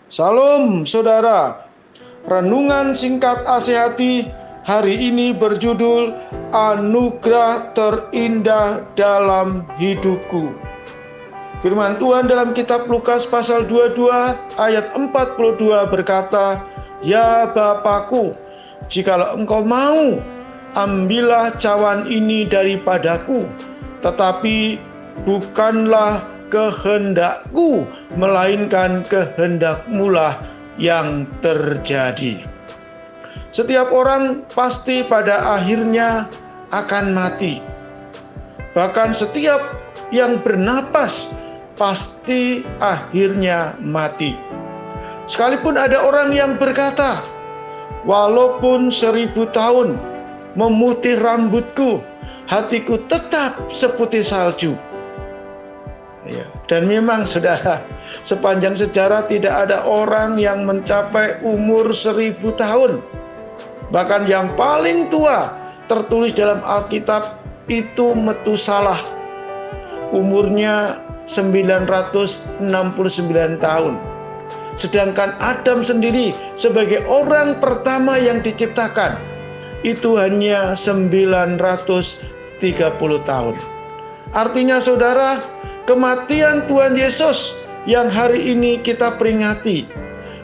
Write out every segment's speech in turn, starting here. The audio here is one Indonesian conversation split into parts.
Salam saudara, renungan singkat Asih-Hati hari ini berjudul Anugerah Terindah Dalam Hidupku. Firman Tuhan dalam kitab Lukas pasal 22 ayat 42 berkata, "Ya Bapakku, jikalau engkau mau, ambillah cawan ini daripadaku, tetapi bukanlah kehendakku, melainkan kehendakmulah yang terjadi." Setiap orang pasti pada akhirnya akan mati. Bahkan setiap yang bernapas pasti akhirnya mati. Sekalipun ada orang yang berkata, "Walaupun 1000 tahun memutih rambutku, hatiku tetap seputih salju." Ya, dan memang saudara, sepanjang sejarah tidak ada orang yang mencapai umur 1000 tahun. Bahkan yang paling tua tertulis dalam Alkitab itu Metusalah. Umurnya 969 tahun. Sedangkan Adam sendiri sebagai orang pertama yang diciptakan itu hanya 930 tahun. Artinya saudara, kematian Tuhan Yesus yang hari ini kita peringati,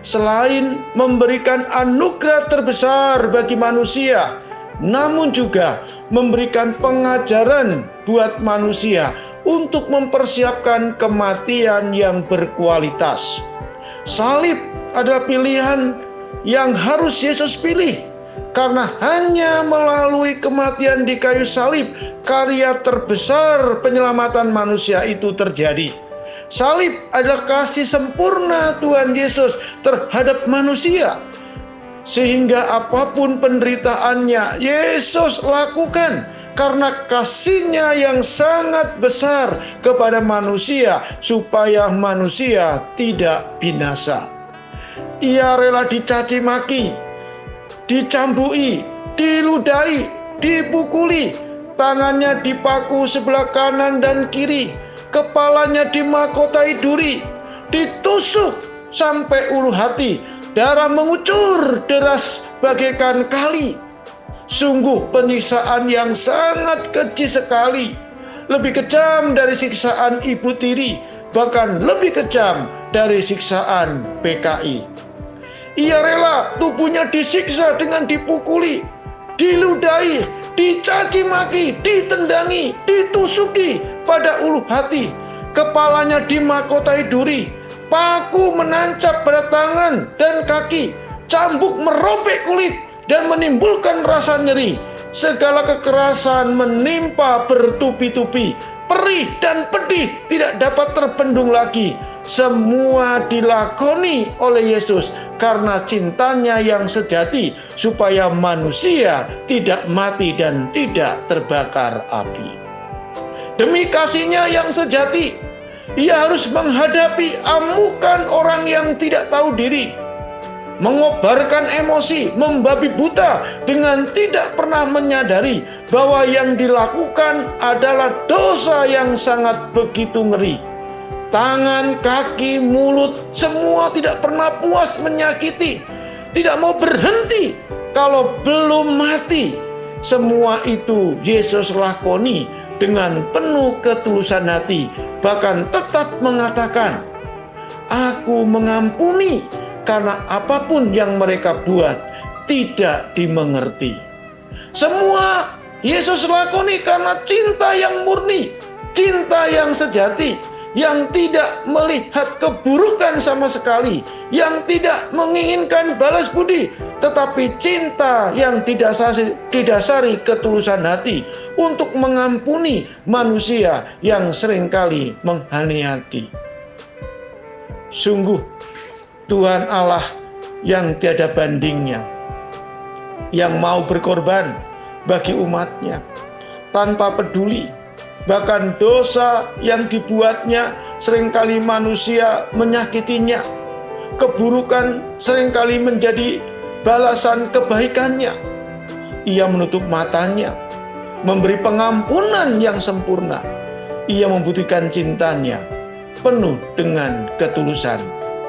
selain memberikan anugerah terbesar bagi manusia, namun juga memberikan pengajaran buat manusia untuk mempersiapkan kematian yang berkualitas. Salib adalah pilihan yang harus Yesus pilih, karena hanya melalui kematian di kayu salib karya terbesar penyelamatan manusia itu terjadi. Salib adalah kasih sempurna Tuhan Yesus terhadap manusia, sehingga apapun penderitaannya Yesus lakukan karena kasih-Nya yang sangat besar kepada manusia, supaya manusia tidak binasa. Ia rela dicaci maki, dicambui, diludahi, dipukuli, tangannya dipaku sebelah kanan dan kiri, kepalanya dimahkotai duri, ditusuk sampai ulu hati, darah mengucur deras bagaikan kali. Sungguh penyiksaan yang sangat keji sekali, lebih kejam dari siksaan ibu tiri, bahkan lebih kejam dari siksaan PKI. Ia rela tubuhnya disiksa dengan dipukuli, diludahi, dicaci maki, ditendangi, ditusuki pada ulu hati, kepalanya dimahkotai duri, paku menancap pada tangan dan kaki, cambuk merobek kulit dan menimbulkan rasa nyeri. Segala kekerasan menimpa bertubi-tubi, perih dan pedih tidak dapat terbendung lagi. Semua dilakoni oleh Yesus karena cintanya yang sejati, supaya manusia tidak mati dan tidak terbakar api. Demi kasih-Nya yang sejati, Ia harus menghadapi amukan orang yang tidak tahu diri, mengobarkan emosi, membabi buta dengan tidak pernah menyadari bahwa yang dilakukan adalah dosa yang sangat begitu ngeri. Tangan, kaki, mulut, semua tidak pernah puas menyakiti, tidak mau berhenti kalau belum mati. Semua itu Yesus lakoni dengan penuh ketulusan hati, bahkan tetap mengatakan, "Aku mengampuni, karena apapun yang mereka buat tidak dimengerti." Semua Yesus lakoni karena cinta yang murni, cinta yang sejati, yang tidak melihat keburukan sama sekali, yang tidak menginginkan balas budi, tetapi cinta yang didasari ketulusan hati untuk mengampuni manusia yang seringkali menghaniati. Sungguh Tuhan Allah yang tiada bandingnya, yang mau berkorban bagi umatnya tanpa peduli. Bahkan dosa yang dibuatnya seringkali manusia menyakitinya. Keburukan seringkali menjadi balasan kebaikannya. Ia menutup matanya, memberi pengampunan yang sempurna. Ia membuktikan cintanya penuh dengan ketulusan.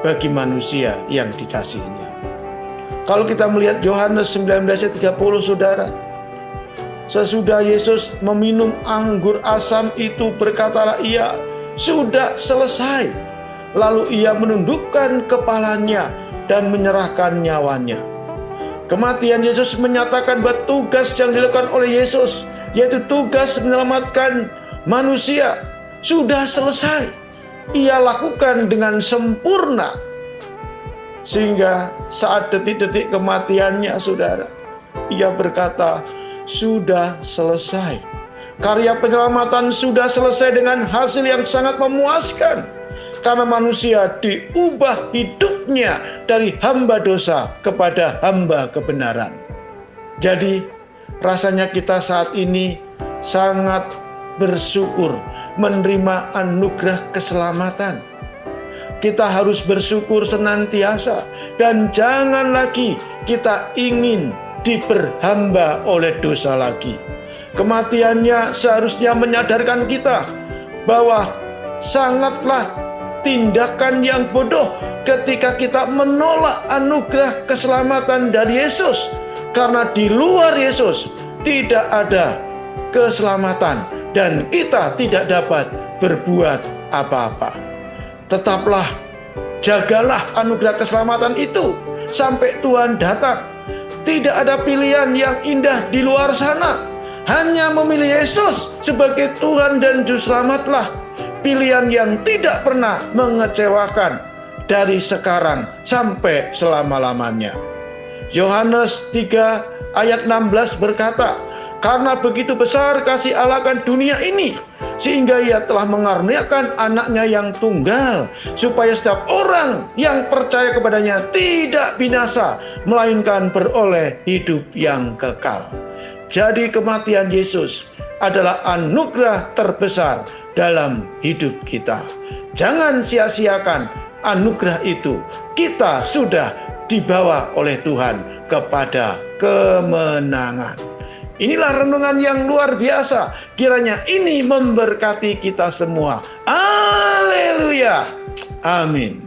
bagi manusia yang dikasihinya. Kalau kita melihat Yohanes 19 ayat 30, saudara, sesudah Yesus meminum anggur asam itu, berkatalah ia, sudah selesai. Lalu ia menundukkan kepalanya dan menyerahkan nyawanya. Kematian Yesus menyatakan bahwa tugas yang dilakukan oleh Yesus, yaitu tugas menyelamatkan manusia, sudah selesai. Ia lakukan dengan sempurna. Sehingga saat detik-detik kematiannya, saudara, ia berkata, sudah selesai. Karya penyelamatan sudah selesai dengan hasil yang sangat memuaskan. Karena manusia diubah hidupnya dari hamba dosa kepada hamba kebenaran. Jadi rasanya kita saat ini sangat bersyukur menerima anugerah keselamatan. Kita harus bersyukur senantiasa, dan jangan lagi kita ingin diperhamba oleh dosa lagi. Kematiannya seharusnya menyadarkan kita bahwa sangatlah tindakan yang bodoh ketika kita menolak anugerah keselamatan dari Yesus. Karena di luar Yesus tidak ada keselamatan dan kita tidak dapat berbuat apa-apa. Tetaplah, jagalah anugerah keselamatan itu sampai Tuhan datang. Tidak ada pilihan yang indah di luar sana. Hanya memilih Yesus sebagai Tuhan dan Juru Selamatlah pilihan yang tidak pernah mengecewakan dari sekarang sampai selama-lamanya. Yohanes 3 ayat 16 berkata, karena begitu besar kasih Allah akan dunia ini, sehingga ia telah mengaruniakan anaknya yang tunggal, supaya setiap orang yang percaya kepadanya tidak binasa, melainkan beroleh hidup yang kekal. Jadi kematian Yesus adalah anugerah terbesar dalam hidup kita. Jangan sia-siakan anugerah itu. Kita sudah dibawa oleh Tuhan kepada kemenangan. Inilah renungan yang luar biasa. Kiranya ini memberkati kita semua. Haleluya. Amin.